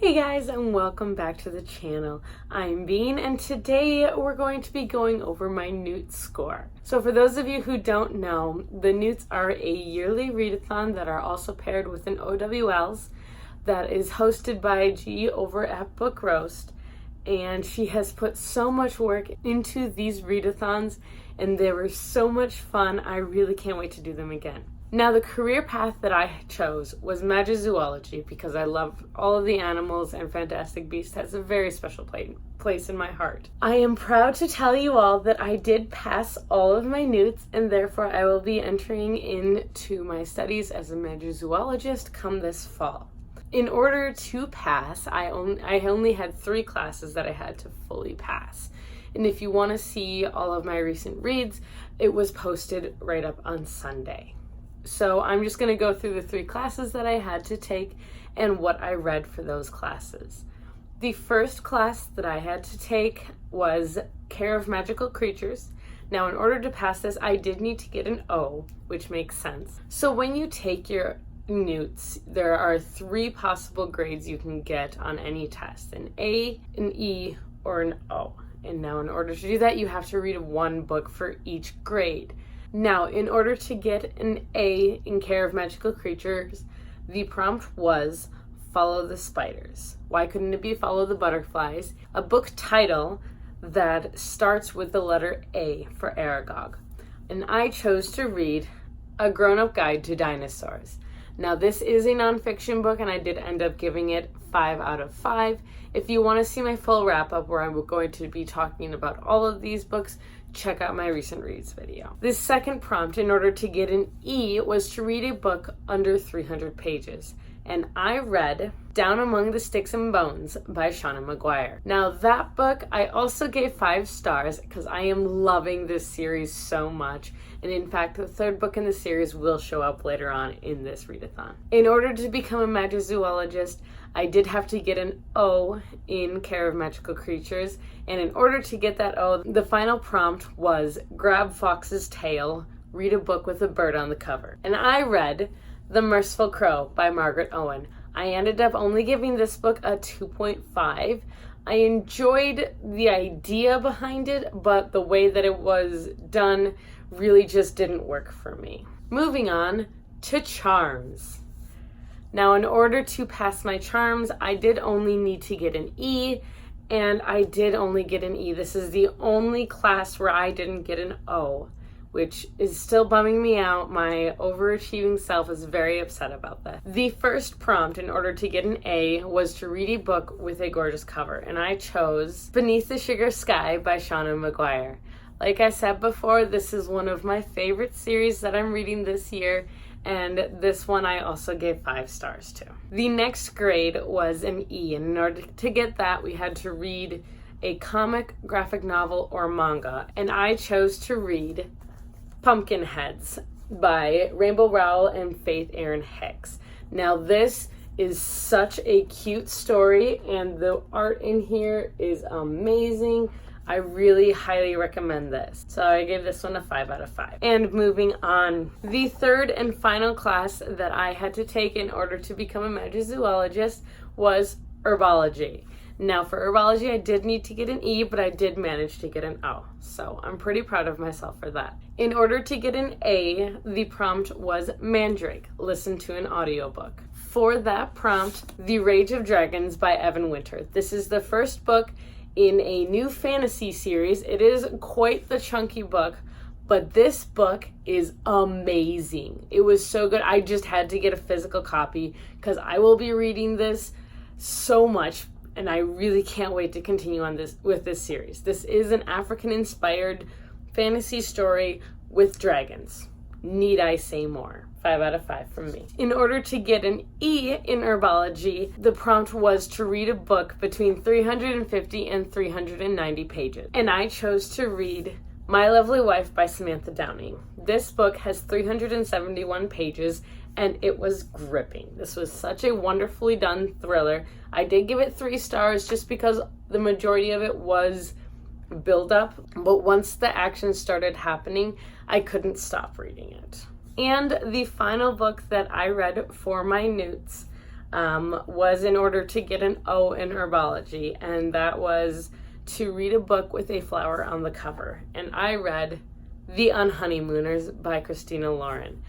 Hey guys, and welcome back to the channel. I'm Bean, and today we're going to be going over my N.E.W.T.s score. So for those of you who don't know, the N.E.W.T.s are a yearly readathon that are also paired with an O.W.L.s that is hosted by G over at Book Roast. And she has put so much work into these readathons, and they were so much fun. I really can't wait to do them again. Now, the career path that I chose was Magizoology because I love all of the animals, and Fantastic Beasts has a very special place in my heart. I am proud to tell you all that I did pass all of my N.E.W.T.s, and therefore I will be entering into my studies as a Magizoologist come this fall. In order to pass, I only had 3 classes that I had to fully pass. And if you want to see all of my recent reads, it was posted right up on Sunday. So I'm just going to go through the 3 classes that I had to take and what I read for those classes. The first class that I had to take was Care of Magical Creatures. Now, in order to pass this, I did need to get an O, which makes sense. So when you take your N.E.W.T.s, there are 3 possible grades you can get on any test: an A, an E, or an O. And now in order to do that, you have to read 1 book for each grade. Now, in order to get an A in Care of Magical Creatures, the prompt was Follow the Spiders. Why couldn't it be Follow the Butterflies? A book title that starts with the letter A for Aragog. And I chose to read A Grown-Up Guide to Dinosaurs. Now, this is a nonfiction book, and I did end up giving it 5 out of 5. If you want to see my full wrap-up where I'm going to be talking about all of these books, check out my recent reads video. This second prompt, in order to get an E, was to read a book under 300 pages. And I read Down Among the Sticks and Bones by Seanan McGuire. Now, that book I also gave 5 stars because I am loving this series so much. And in fact, the 3rd book in the series will show up later on in this readathon. In order to become a Magizoologist, I did have to get an O in Care of Magical Creatures. And in order to get that O, the final prompt was Grab Fox's Tail, read a book with a bird on the cover. And I read The Merciful by Margaret Owen. I ended up only giving this book a 2.5. I enjoyed the idea behind it, but the way that it was done really just didn't work for me. Moving on to Charms. Now, in order to pass my Charms, I did only need to get an E, and I did only get an E. This is the only class where I didn't get an O, which is still bumming me out. My overachieving self is very upset about that. The first prompt in order to get an A was to read a book with a gorgeous cover, and I chose Beneath the Sugar Sky by Seanan McGuire. Like I said before, this is one of my favorite series that I'm reading this year, and this one I also gave 5 stars to. The next grade was an E, and in order to get that, we had to read a comic, graphic novel, or manga, and I chose to read Pumpkinheads by Rowell and Faith Erin Hicks. Now, this is such a cute story, and the art in here is amazing. I really highly recommend this. So I gave this one a 5 out of 5. And moving on, the 3rd and final class that I had to take in order to become a Magizoologist was herbology. Now, for herbology, I did need to get an E, but I did manage to get an O. So I'm pretty proud of myself for that. In order to get an A, the prompt was Mandrake, listen to an audiobook. For that prompt, The Rage of Dragons by Evan Winter. This is the first book in a new fantasy series. It is quite the chunky book, but this book is amazing. It was so good. I just had to get a physical copy because I will be reading this so much, and I really can't wait to continue on with this series. This is an African-inspired fantasy story with dragons. Need I say more? 5 out of 5 from me. In order to get an E in herbology, the prompt was to read a book between 350 and 390 pages. And I chose to read My Lovely Wife by Samantha Downing. This book has 371 pages, and it was gripping. This was such a wonderfully done thriller. I did give it 3 stars just because the majority of it was build up, but once the action started happening, I couldn't stop reading it. And the final book that I read for my N.E.W.T.s, was in order to get an O in herbology, and that was to read a book with a flower on the cover. And I read The Unhoneymooners by Christina Lauren.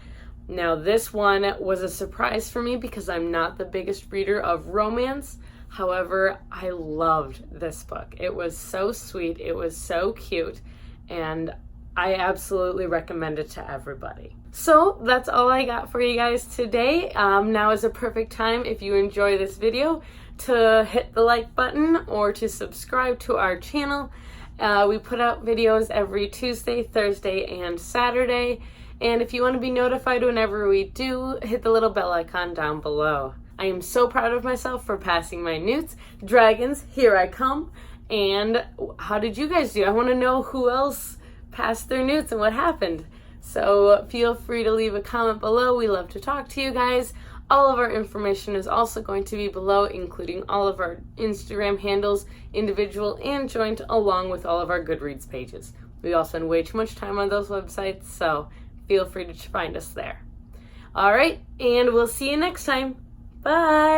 Now, this one was a surprise for me because I'm not the biggest reader of romance. However, I loved this book. It was so sweet, it was so cute, and I absolutely recommend it to everybody. So that's all I got for you guys today. Now is a perfect time, if you enjoy this video, to hit the like button or to subscribe to our channel. We put out videos every Tuesday, Thursday, and Saturday. And if you want to be notified whenever we do, hit the little bell icon down below. I am so proud of myself for passing my N.E.W.T.s. Dragons, here I come. And how did you guys do? I want to know who else passed their N.E.W.T.s and what happened. So feel free to leave a comment below. We love to talk to you guys. All of our information is also going to be below, including all of our Instagram handles, individual and joint, along with all of our Goodreads pages. We all spend way too much time on those websites, so feel free to find us there. All right, and we'll see you next time. Bye!